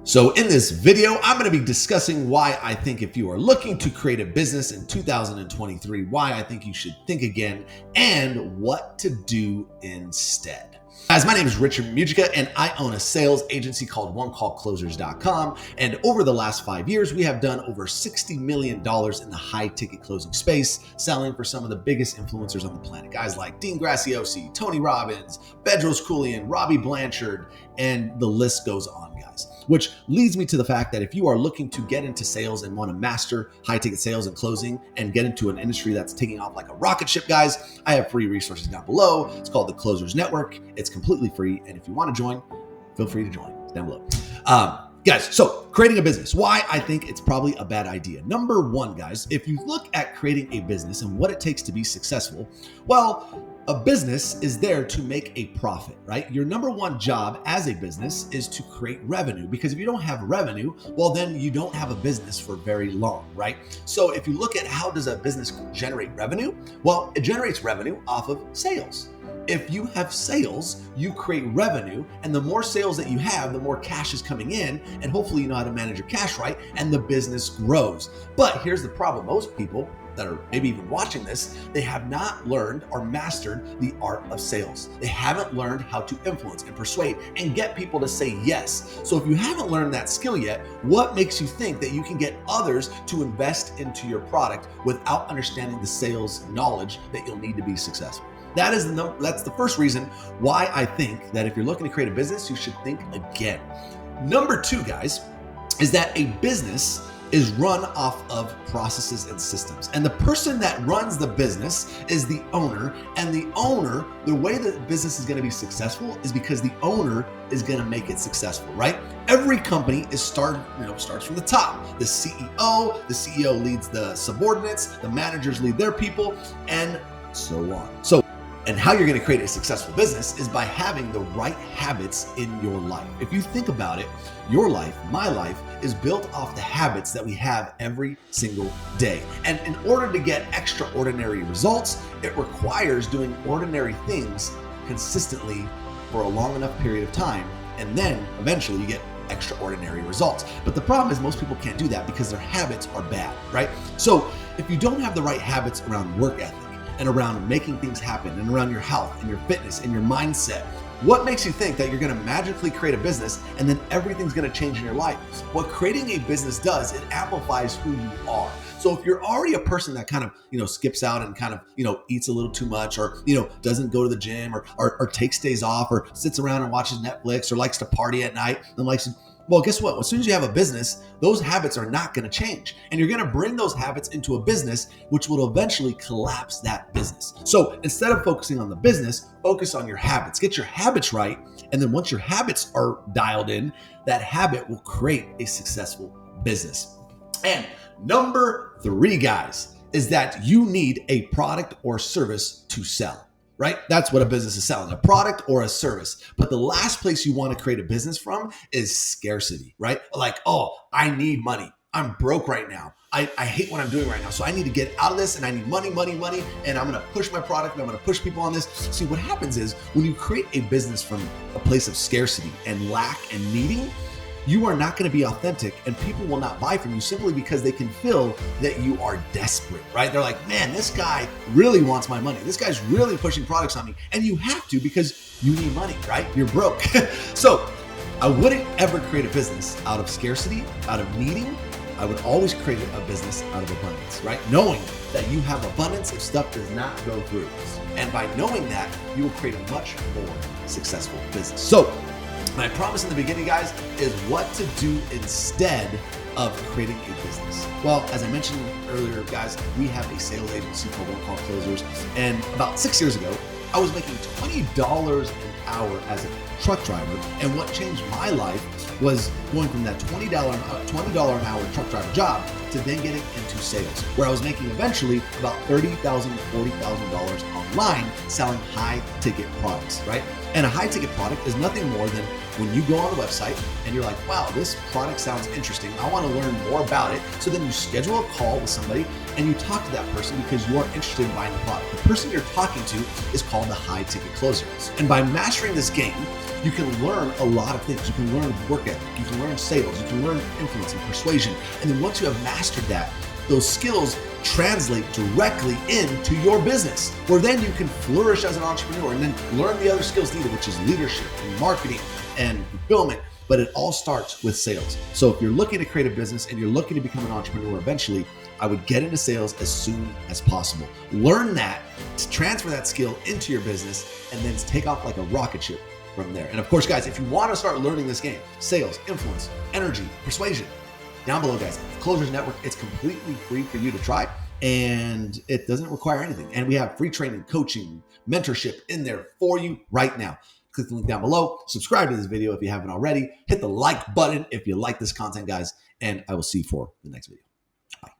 So in this video, I'm going to be discussing why I think if you are looking to create a business in 2023, why I think you should think again and what to do instead. Guys, my name is Richard Mujica and I own a sales agency called OneCallClosers.com. And over the last 5 years, we have done over $60 million in the high ticket closing space, selling for some of the biggest influencers on the planet. Guys like Dean Graziosi, Tony Robbins, Bedros Keuilian, Robbie Blanchard, and the list goes on, guys. Which leads me to the fact that if you are looking to get into sales and want to master high ticket sales and closing and get into an industry that's taking off like a rocket ship, guys, I have free resources down below. It's called the Closers Network. It's completely free. And if you want to join, feel free to join. It's down below. Guys, so creating a business, why I think it's probably a bad idea. Number one, guys, if you look at creating a business and what it takes to be successful, well, a business is there to make a profit, right? Your number one job as a business is to create revenue, because if you don't have revenue, well, then you don't have a business for very long, right? So if you look at how does a business generate revenue? Well, it generates revenue off of sales. If you have sales, you create revenue, and the more sales that you have, the more cash is coming in, and hopefully you know how to manage your cash right, and the business grows. But here's the problem. Most people that are maybe even watching this, they have not learned or mastered the art of sales. They haven't learned how to influence and persuade and get people to say yes. So if you haven't learned that skill yet, what makes you think that you can get others to invest into your product without understanding the sales knowledge that you'll need to be successful? That's the first reason why I think that if you're looking to create a business, you should think again. Number two, guys, is that a business is run off of processes and systems. And the person that runs the business is the owner. And the owner, the way that the business is going to be successful is because the owner is going to make it successful, right? Every company is starts from the top. The CEO leads the subordinates, the managers lead their people, and so on. And how you're going to create a successful business is by having the right habits in your life. If you think about it, your life, my life, is built off the habits that we have every single day. And in order to get extraordinary results, it requires doing ordinary things consistently for a long enough period of time. And then eventually you get extraordinary results. But the problem is most people can't do that because their habits are bad, right? So if you don't have the right habits around work ethic, and around making things happen, and around your health and your fitness and your mindset, what makes you think that you're going to magically create a business and then everything's going to change in your life? What creating a business does, it amplifies who you are. So if you're already a person that kind of, skips out and kind of, eats a little too much, or, doesn't go to the gym, or takes days off, or sits around and watches Netflix, or likes to party at night and well, guess what? As soon as you have a business, those habits are not going to change. And you're going to bring those habits into a business, which will eventually collapse that business. So instead of focusing on the business, focus on your habits. Get your habits right. And then once your habits are dialed in, that habit will create a successful business. And number three, guys, is that you need a product or service to sell. Right? That's what a business is selling, a product or a service. But the last place you want to create a business from is scarcity, right? Like, oh, I need money. I'm broke right now. I hate what I'm doing right now. So I need to get out of this and I need money. And I'm going to push my product and I'm going to push people on this. See, what happens is when you create a business from a place of scarcity and lack and needing, you are not going to be authentic, and people will not buy from you simply because they can feel that you are desperate, right? They're like, man, this guy really wants my money. This guy's really pushing products on me. And you have to, because you need money, right? You're broke. So I wouldn't ever create a business out of scarcity, out of needing. I would always create a business out of abundance, right? Knowing that you have abundance if stuff does not go through. And by knowing that, you will create a much more successful business. So my promise in the beginning, guys, is what to do instead of creating a business. Well, as I mentioned earlier, guys, we have a sales agency called One Call Closers. And about 6 years ago, I was making $20 an hour as a truck driver. And what changed my life was going from that $20 an hour truck driver job to then getting into sales, where I was making eventually about $30,000 to $40,000 online selling high ticket products, right? And a high ticket product is nothing more than when you go on the website and you're like, wow, this product sounds interesting. I want to learn more about it. So then you schedule a call with somebody and you talk to that person because you are interested in buying the product. The person you're talking to is called the high ticket closer. And by mastering this game, you can learn a lot of things. You can learn work ethic, you can learn sales, you can learn influence and persuasion. And then once you have mastered that, those skills translate directly into your business, where then you can flourish as an entrepreneur and then learn the other skills needed, which is leadership and marketing and fulfillment. But it all starts with sales. So if you're looking to create a business and you're looking to become an entrepreneur eventually, I would get into sales as soon as possible. Learn that, to transfer that skill into your business, and then take off like a rocket ship from there. And of course, guys, if you want to start learning this game, sales, influence, energy, persuasion, down below, guys, Closers Network, it's completely free for you to try, and it doesn't require anything. And we have free training, coaching, mentorship in there for you right now. Click the link down below, subscribe to this video if you haven't already, hit the like button if you like this content, guys, and I will see you for the next video. Bye.